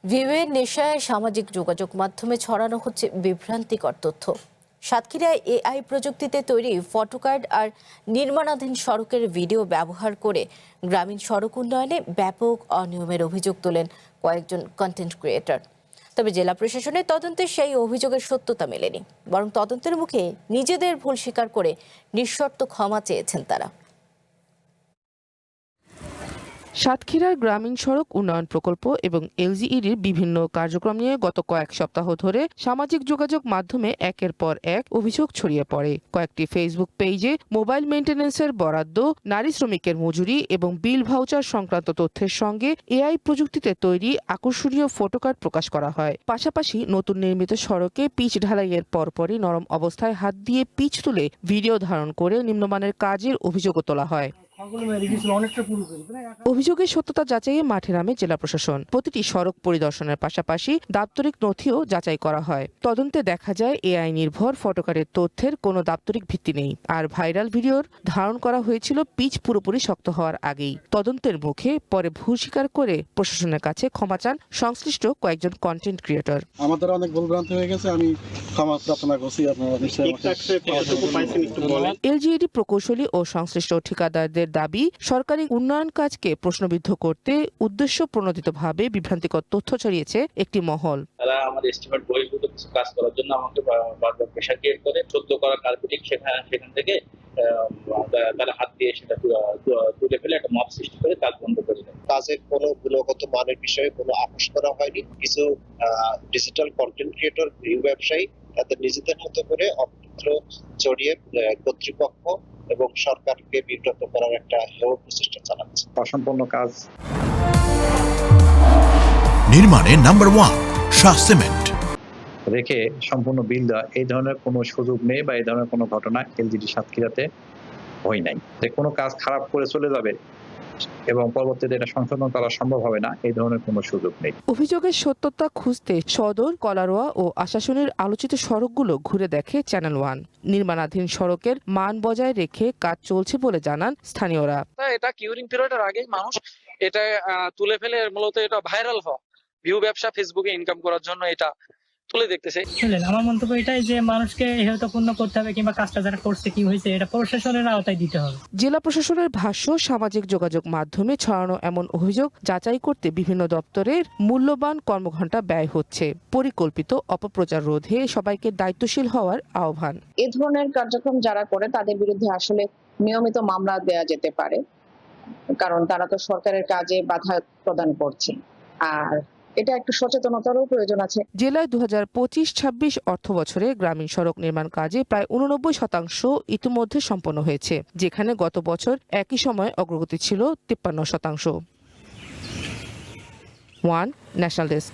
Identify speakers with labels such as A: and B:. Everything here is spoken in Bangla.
A: ভিউয়ের নেশায় সামাজিক যোগাযোগ মাধ্যমে ছড়ানো হচ্ছে বিভ্রান্তিকর তথ্য। সাতক্ষীরায় এআই প্রযুক্তিতে তৈরি ফটোকার্ড আর নির্মাণাধীন সড়কের ভিডিও ব্যবহার করে গ্রামীণ সড়ক উন্নয়নে ব্যাপক অনিয়মের অভিযোগ তোলেন কয়েকজন কন্টেন্ট ক্রিয়েটর। তবে জেলা প্রশাসনের তদন্তে সেই অভিযোগের সত্যতা মেলেনি, বরং তদন্তের মুখে নিজেদের ভুল স্বীকার করে নিঃশর্ত ক্ষমা চেয়েছেন তারা।
B: সাতক্ষীরার গ্রামীণ সড়ক উন্নয়ন প্রকল্প এবং এলজিইডির বিভিন্ন কার্যক্রম নিয়ে গত কয়েক সপ্তাহ ধরে সামাজিক যোগাযোগ মাধ্যমে একের পর এক অভিযোগ ছড়িয়ে পড়ে। কয়েকটি ফেসবুক পেজে মোবাইল মেইনটেন্যান্সের বরাদ্দ, নারী শ্রমিকের মজুরি এবং বিল ভাউচার সংক্রান্ত তথ্যের সঙ্গে এআই প্রযুক্তিতে তৈরি আকর্ষণীয় ফটোকার্ড প্রকাশ করা হয়। পাশাপাশি নতুন নির্মিত সড়কে পিচ ঢালাইয়ের পরপরই নরম অবস্থায় হাত দিয়ে পিচ তুলে ভিডিও ধারণ করে নিম্নমানের কাজের অভিযোগও তোলা হয়। অভিযোগের সত্যতা যাচাইয়ে মাঠে নামে জেলা প্রশাসন। প্রতিটি সড়ক পরিদর্শনের পাশাপাশি দাপ্তরিক নথিও যাচাই করা হয়। তদন্তে দেখা যায় এআই নির্ভর ফটোকার্ডের তথ্যের কোনো দাপ্তরিক ভিত্তি নেই, আর ভাইরাল ভিডিওর ধারণ করা হয়েছিল পিচ পুরোপুরি শক্ত হওয়ার আগেই। তদন্তের মুখে পরে ভুল স্বীকার করে প্রশাসনের কাছে ক্ষমা চান সংশ্লিষ্ট কয়েকজন কন্টেন্ট ক্রিয়েটর।
C: আমাদের অনেক ভুলভ্রান্তি হয়ে গেছে, আমি ক্ষমা প্রার্থনা করছি।
B: এলজিইডি প্রকৌশলী ও সংশ্লিষ্ট ঠিকাদারদের দাবি, সরকারি উন্নয়ন কাজকে প্রশ্নবিদ্ধ করতে উদ্দেশ্য প্রণোদিতভাবে বিভ্রান্তিকর তথ্য ছড়িয়েছে একটি মহল।
D: তারা আমাদের এস্টিমেট বহির্ভূত কিছু কাজ করার জন্য আমাকে বারবার প্রেশার ক্রিয়েট করে সদ্য করা কার্পেটিং সেখান থেকে তারা হাত দিয়ে সেটা তুলে ফেলে একটা মব সৃষ্টি করে কাজ বন্ধ করে দেয়।
E: কাজের কোনো গুণগত মানের বিষয়ে কোনো আপোষ করা হয়নি। কিছু ডিজিটাল কন্টেন্ট ক্রিয়েটর, ভিউ ব্যবসায়ী তাদের নিজেদের মতো করে অপত্র জড়িয়ে কর্তৃপক্ষ এবং সরকারকে বিব্রত করার একটা হেয় প্রচেষ্টা চালাচ্ছে।
F: অসম্পূর্ণ কাজ
G: নির্মাণে নাম্বার 1 শাহ সিমেন্ট
F: রেখে সম্পূর্ণ বিল দেওয়া, এই ধরনের কোনো সুযোগ নেই বা এই ধরনের কোনো ঘটনা এলজিইডি সাতক্ষীরাতে হয় নাই। যে কোনো কাজ খারাপ করে চলে যাবে এবং পরবর্তীতে এটা সংশোধন করা সম্ভব হবে না, এই ধরনের কোনো সুযোগ নেই।
B: অভিযোগের সত্যতা খুঁজতে সদর, কলারোয়া ও আশাশুনির আলোচিত সড়কগুলো ঘুরে দেখে চ্যানেল ওয়ান। নির্মাণাধীন সড়কের মান বজায় রেখে কাজ চলছে বলে জানান স্থানীয়রা।
H: এটা কিউরিং পিরিয়ডের আগেই মানুষ এটা তুলে ফেলে মূলত এটা ভাইরাল হওয়া, ভিউ ব্যবসা, ফেসবুকে ইনকাম করার জন্য এটা তুলে দেখতেছে।
I: আমার মন্তব্য এটাই যে মানুষকে হেয়তপূর্ণ করতে হবে কিংবা কাজটা যারা করছে কি হয়েছে এটা প্রশাসনের আওতায় দিতে হবে।
B: জেলা প্রশাসনের ভাষ্য, সামাজিক যোগাযোগ মাধ্যমে ছড়ানো এমন অভিযোগ যাচাই করতে বিভিন্ন দপ্তরের মূল্যবান কর্মঘণ্টা ব্যয় হচ্ছে। পরিকল্পিত অপপ্রচার রোধে সবাইকে দায়িত্বশীল হওয়ার আহ্বান।
J: এ ধরনের কার্যক্রম যারা করে তাদের বিরুদ্ধে আসলে নিয়মিত মামলা দেয়া যেতে পারে, কারণ তারা তো সরকারের কাজে বাধা প্রদান করছে। আর এটা একটু সচেতনতারও প্রয়োজন আছে।
B: জেলায় 2025-26 অর্থ বছরে গ্রামীণ সড়ক নির্মাণ কাজে প্রায় 89% ইতিমধ্যে সম্পন্ন হয়েছে, যেখানে গত বছর একই সময়ে অগ্রগতি ছিল 53%। One national desk.